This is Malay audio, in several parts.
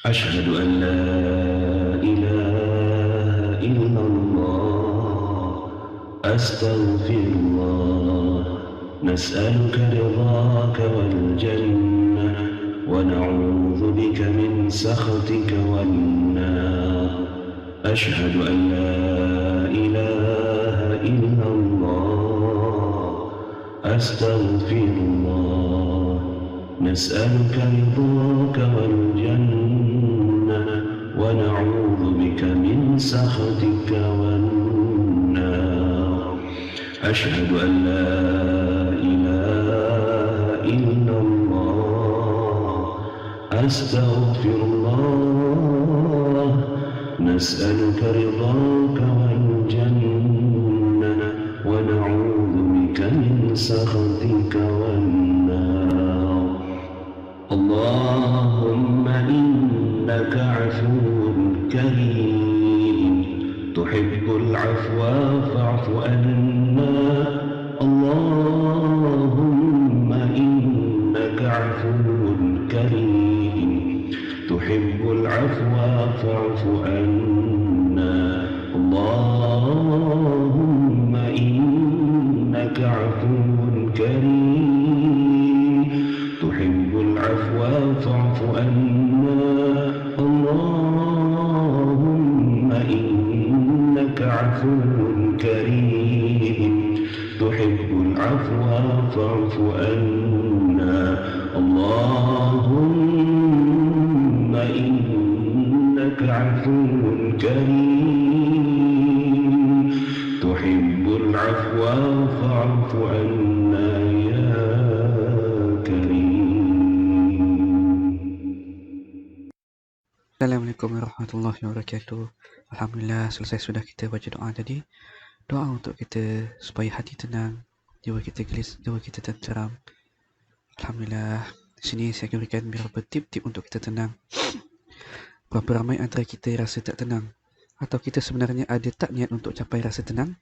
أشهد أن لا إله إلا الله. أستغفر الله. نسألك رضاك والجنة ونعوذ بك من سخطك والنار. أشهد أن لا إله إلا الله. أستغفر الله. نسألك رضاك والجنة ونعوذ بك من سخطك والنار. أشهد أن لا إله إلا الله. أستغفر الله. نسألك رضاك والجنة ونعوذ بك من سخطك والنار. اللهم إنك عفو كريم تحب العفو فاعف عنا. اللهم إنك عفو كريم تحب العفو فاعف عنا. اللهم إنك عفو كريم تحب العفو فاعف عنا. اللهم إنك عفو كريم تحب العفو فاعف عنا. اللهم إنك عفو كريم تحب العفو فاعف عنا يا Assalamualaikum warahmatullahi wabarakatuh. Alhamdulillah, selesai sudah kita baca doa tadi. Doa untuk kita supaya hati tenang, jiwa kita gelis, jiwa kita tenteram. Alhamdulillah, di sini saya akan berikan beberapa tip-tip untuk kita tenang. Berapa ramai antara kita rasa tak tenang? Atau kita sebenarnya ada tak niat untuk capai rasa tenang?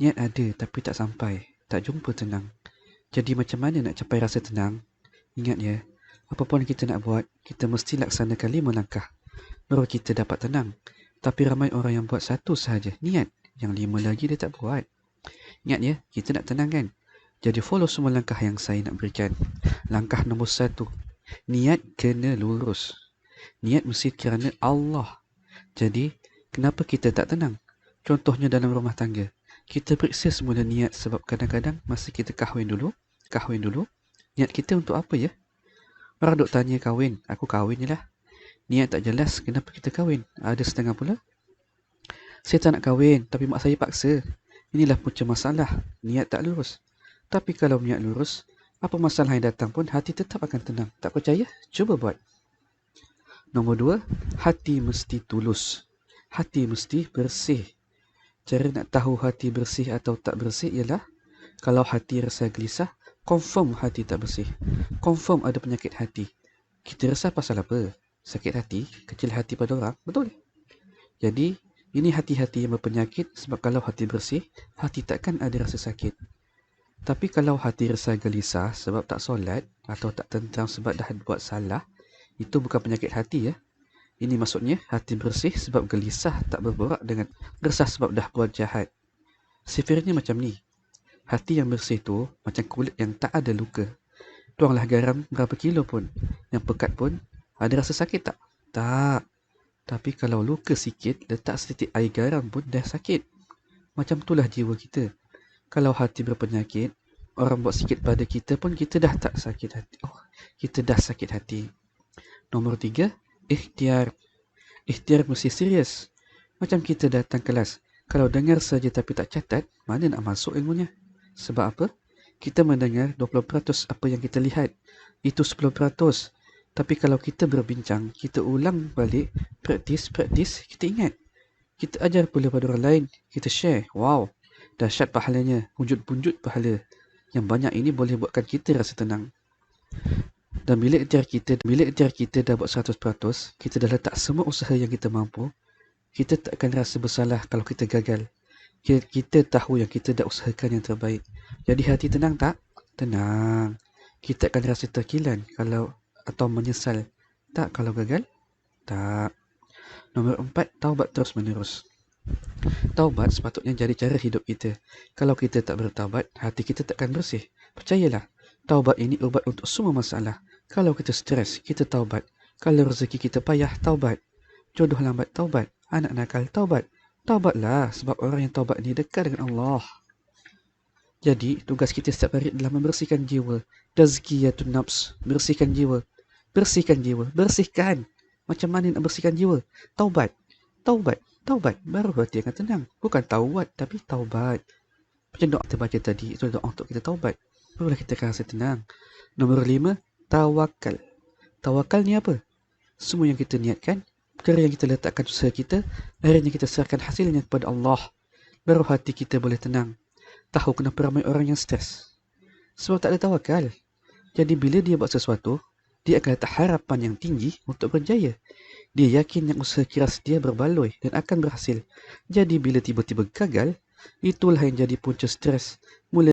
Niat ada tapi tak sampai, tak jumpa tenang. Jadi macam mana nak capai rasa tenang? Ingat ya, apapun kita nak buat, kita mesti laksanakan 5 langkah, baru kita dapat tenang. Tapi ramai orang yang buat satu sahaja, niat. Yang 5 lagi dia tak buat. Ingat ya, kita nak tenang kan? Jadi follow semua langkah yang saya nak berikan. Langkah nombor 1, niat kena lurus. Niat mesti kerana Allah. Jadi, kenapa kita tak tenang? Contohnya dalam rumah tangga. Kita periksa semula niat sebab kadang-kadang masa kita kahwin dulu, niat kita untuk apa ya? Orang duk tanya kahwin, aku kahwin je lah. Niat tak jelas, kenapa kita kahwin? Ada setengah pula, saya tak nak kahwin, tapi mak saya paksa. Inilah punca masalah, niat tak lurus. Tapi kalau niat lurus, apa masalah yang datang pun hati tetap akan tenang. Tak percaya? Cuba buat. Nombor 2, hati mesti tulus. Hati mesti bersih. Cara nak tahu hati bersih atau tak bersih ialah, kalau hati rasa gelisah, confirm hati tak bersih. Confirm ada penyakit hati. Kita resah pasal apa? Sakit hati, kecil hati pada orang, betul? Jadi, ini hati-hati yang berpenyakit sebab kalau hati bersih, hati takkan ada rasa sakit. Tapi kalau hati rasa gelisah sebab tak solat atau tak tenteram sebab dah buat salah, itu bukan penyakit hati ya. Ini maksudnya hati bersih sebab gelisah tak berborak dengan resah sebab dah buat jahat. Sifirnya macam ni. Hati yang bersih tu macam kulit yang tak ada luka. Tuanglah garam berapa kilo pun, yang pekat pun, ada rasa sakit tak? Tak. Tapi kalau luka sikit, letak setitik air garam pun dah sakit. Macam itulah jiwa kita. Kalau hati berpenyakit, orang buat sikit pada kita pun kita dah tak sakit hati. Kita dah sakit hati. Nombor 3, ikhtiar. Ikhtiar mesti serius. Macam kita datang kelas, kalau dengar saja tapi tak catat, mana nak masuk ilmunya? Sebab apa? Kita mendengar 20% apa yang kita lihat. Itu 10%. Tapi kalau kita berbincang, kita ulang balik, praktis, kita ingat. Kita ajar pula pada orang lain, kita share. Wow, dahsyat pahalanya, punjut pahala. Yang banyak ini boleh buatkan kita rasa tenang. Dan bila ikhtiar kita dah buat 100%, kita dah letak semua usaha yang kita mampu, kita tak akan rasa bersalah kalau kita gagal. Kita tahu yang kita dah usahakan yang terbaik. Jadi hati tenang tak? Tenang. Kita akan rasa terkilan atau menyesal tak kalau gagal? Tak. Nombor 4, taubat terus menerus. Taubat sepatutnya jadi cara hidup kita. Kalau kita tak bertaubat, hati kita takkan bersih. Percayalah, taubat ini ubat untuk semua masalah. Kalau kita stres, kita taubat. Kalau rezeki kita payah, taubat. Jodoh lambat, taubat. Anak nakal, taubat. Taubatlah, sebab orang yang taubat ini dekat dengan Allah. Jadi, tugas kita setiap hari adalah membersihkan jiwa. Tazkiyatun nafs, bersihkan jiwa. Bersihkan jiwa, bersihkan. Macam mana nak bersihkan jiwa? Taubat. Taubat. Taubat, baru hati akan tenang. Bukan taubat, tapi taubat. Macam doa kita baca tadi, itu doa untuk kita taubat. Barulah kita akan rasa tenang. Nombor 5, tawakal. Tawakal ni apa? Semua yang kita niatkan, perkara yang kita letakkan usaha kita, akhirnya kita serahkan hasilnya kepada Allah. Baru hati kita boleh tenang. Tahu kenapa ramai orang yang stres? Sebab tak ada tawakal. Jadi bila dia buat sesuatu, dia akan letak harapan yang tinggi untuk berjaya. Dia yakin yang usaha keras dia berbaloi dan akan berhasil. Jadi bila tiba-tiba gagal, itulah yang jadi punca stres. Mula